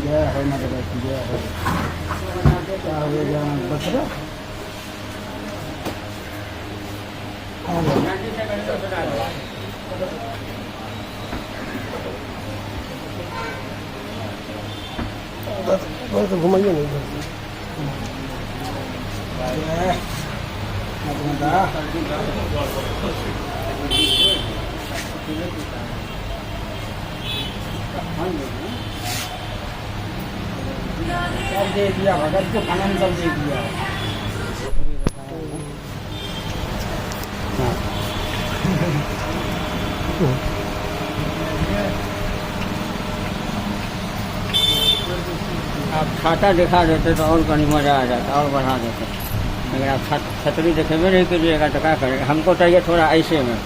जय हो मदद जय हो क्या हो गया बसरा बस घुमाइए नहीं सब दे दिया भगत को खाना सब दे दिया आप छाता दिखा देते तो और कहीं मज़ा आ जाता और बढ़ा देते, लेकिन आप छतरी देखे भी नहीं कीजिएगा तो क्या करें। हमको चाहिए थोड़ा ऐसे में।